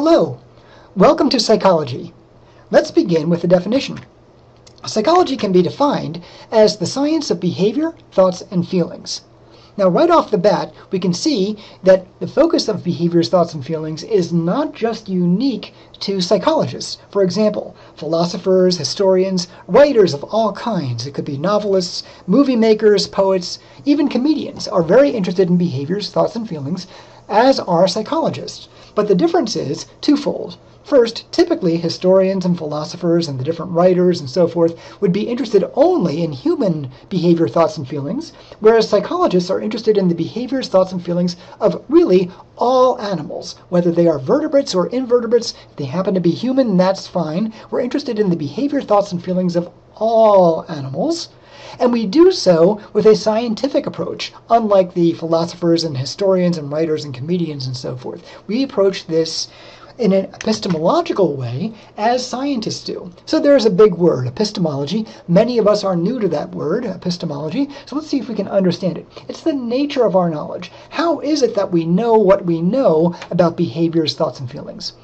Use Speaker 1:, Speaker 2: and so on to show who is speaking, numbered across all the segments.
Speaker 1: Hello, welcome to psychology. Let's begin with the definition. Psychology can be defined as the science of behavior, thoughts, and feelings. Now, right off the bat, we can see that the focus of behaviors, thoughts, and feelings is not just unique to psychologists. For example, philosophers, historians, writers of all kinds, it could be novelists, movie makers, poets, even comedians, are very interested in behaviors, thoughts, and feelings, as are psychologists. But the difference is twofold. First, typically historians and philosophers and the different writers and so forth would be interested only in human behavior, thoughts, and feelings, whereas psychologists are interested in the behaviors, thoughts, and feelings of really all animals, whether they are vertebrates or invertebrates. If they happen to be human, that's fine. We're interested in the behavior, thoughts, and feelings of all animals. And we do so with a scientific approach, unlike the philosophers and historians and writers and comedians and so forth. We approach this in an epistemological way, as scientists do. So there's a big word, epistemology. Many of us are new to that word, epistemology, so let's see if we can understand it. It's the nature of our knowledge. How is it that we know what we know about behaviors, thoughts, and feelings?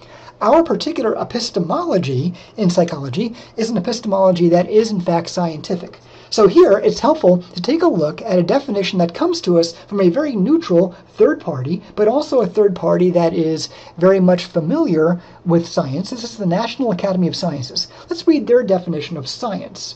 Speaker 1: Our particular epistemology in psychology is an epistemology that is in fact scientific. So here, it's helpful to take a look at a definition that comes to us from a very neutral third party, but also a third party that is very much familiar with science. This is the National Academy of Sciences. Let's read their definition of science.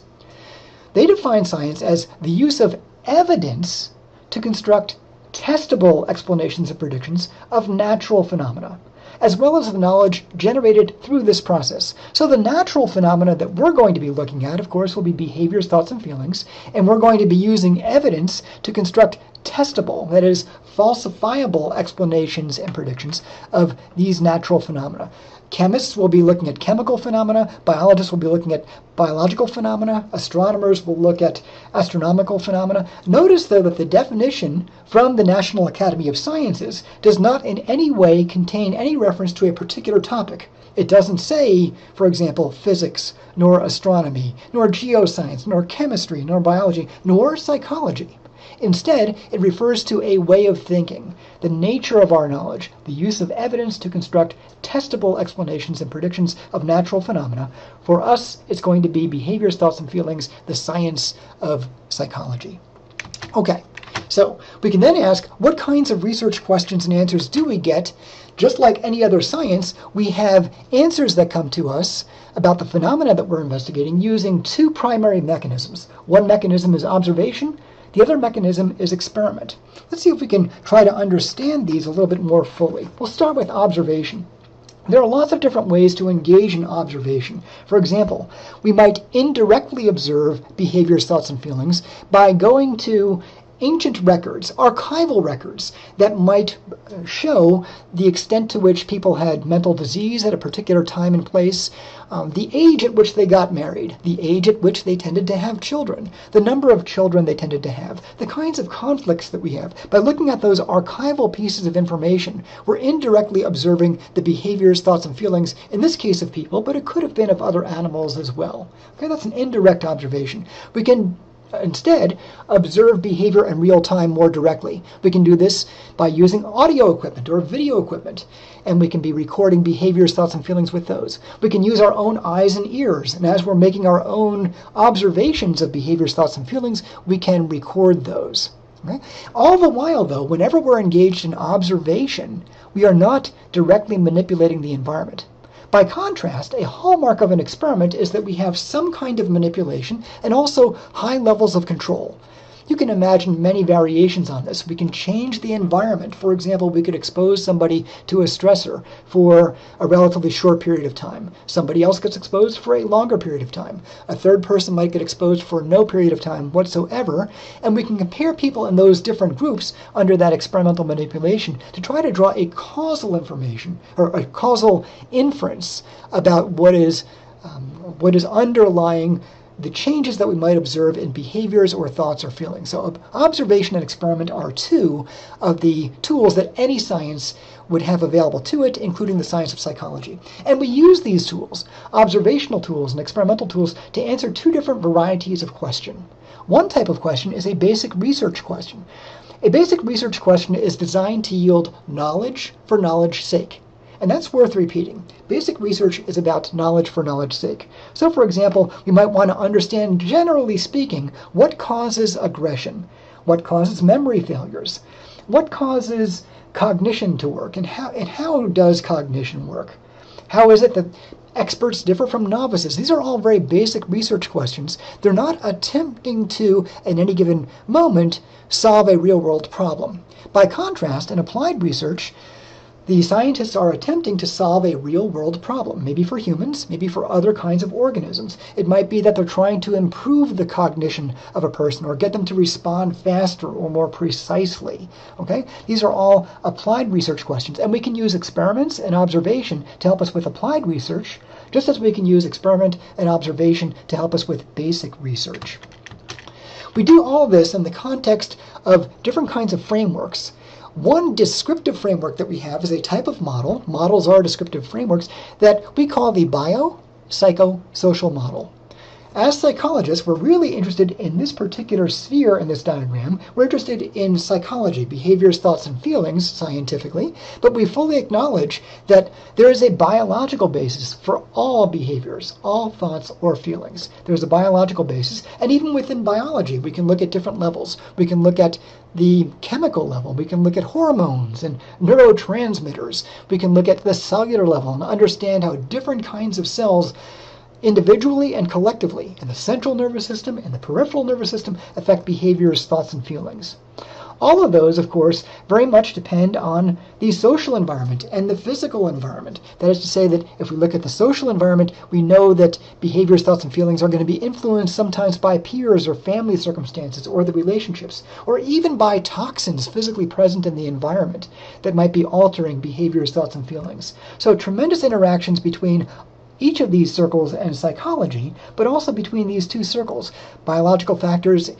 Speaker 1: They define science as the use of evidence to construct testable explanations and predictions of natural phenomena, as well as the knowledge generated through this process. So the natural phenomena that we're going to be looking at, of course, will be behaviors, thoughts, and feelings, and we're going to be using evidence to construct testable, that is, falsifiable explanations and predictions of these natural phenomena. Chemists will be looking at chemical phenomena, biologists will be looking at biological phenomena, astronomers will look at astronomical phenomena. Notice, though, that the definition from the National Academy of Sciences does not in any way contain any reference to a particular topic. It doesn't say, for example, physics, nor astronomy, nor geoscience, nor chemistry, nor biology, nor psychology. Instead, it refers to a way of thinking, the nature of our knowledge, the use of evidence to construct testable explanations and predictions of natural phenomena. For us, it's going to be behaviors, thoughts, and feelings, the science of psychology. Okay, so we can then ask, what kinds of research questions and answers do we get? Just like any other science, we have answers that come to us about the phenomena that we're investigating using two primary mechanisms. One mechanism is observation. The other mechanism is experiment. Let's see if we can try to understand these a little bit more fully. We'll start with observation. There are lots of different ways to engage in observation. For example, we might indirectly observe behaviors, thoughts, and feelings by going to ancient records, archival records, that might show the extent to which people had mental disease at a particular time and place, the age at which they got married, the age at which they tended to have children, the number of children they tended to have, the kinds of conflicts that we have. By looking at those archival pieces of information, we're indirectly observing the behaviors, thoughts, and feelings, in this case of people, but it could have been of other animals as well. Okay, that's an indirect observation. We can instead observe behavior in real time more directly. We can do this by using audio equipment or video equipment, and we can be recording behaviors, thoughts, and feelings with those. We can use our own eyes and ears, and as we're making our own observations of behaviors, thoughts, and feelings, we can record those. Okay? All the while, though, whenever we're engaged in observation, we are not directly manipulating the environment. By contrast, a hallmark of an experiment is that we have some kind of manipulation and also high levels of control. You can imagine many variations on this. We can change the environment. For example, we could expose somebody to a stressor for a relatively short period of time. Somebody else gets exposed for a longer period of time. A third person might get exposed for no period of time whatsoever, and we can compare people in those different groups under that experimental manipulation to try to draw a causal information or a causal inference about what is underlying the changes that we might observe in behaviors or thoughts or feelings. So observation and experiment are two of the tools that any science would have available to it, including the science of psychology. And we use these tools, observational tools and experimental tools, to answer two different varieties of question. One type of question is a basic research question. A basic research question is designed to yield knowledge for knowledge's sake. And that's worth repeating. Basic research is about knowledge for knowledge's sake. So for example, we might want to understand, generally speaking, what causes aggression, what causes memory failures, what causes cognition to work, and how does cognition work? How is it that experts differ from novices? These are all very basic research questions. They're not attempting to, at any given moment, solve a real-world problem. By contrast, in applied research, the scientists are attempting to solve a real-world problem, maybe for humans, maybe for other kinds of organisms. It might be that they're trying to improve the cognition of a person or get them to respond faster or more precisely. Okay? These are all applied research questions, and we can use experiments and observation to help us with applied research, just as we can use experiment and observation to help us with basic research. We do all this in the context of different kinds of frameworks. One descriptive framework that we have is a type of model. Models are descriptive frameworks that we call the bio-psychosocial model. As psychologists, we're really interested in this particular sphere in this diagram. We're interested in psychology, behaviors, thoughts, and feelings, scientifically, but we fully acknowledge that there is a biological basis for all behaviors, all thoughts or feelings. There's a biological basis, and even within biology, we can look at different levels. We can look at the chemical level. We can look at hormones and neurotransmitters. We can look at the cellular level and understand how different kinds of cells individually and collectively in the central nervous system and the peripheral nervous system affect behaviors, thoughts, and feelings. All of those, of course, very much depend on the social environment and the physical environment. That is to say that if we look at the social environment, we know that behaviors, thoughts, and feelings are going to be influenced sometimes by peers or family circumstances or the relationships, or even by toxins physically present in the environment that might be altering behaviors, thoughts, and feelings. So tremendous interactions between each of these circles and psychology, but also between these two circles. Biological factors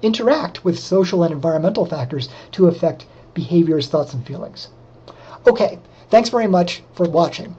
Speaker 1: interact with social and environmental factors to affect behaviors, thoughts, and feelings. Okay, thanks very much for watching.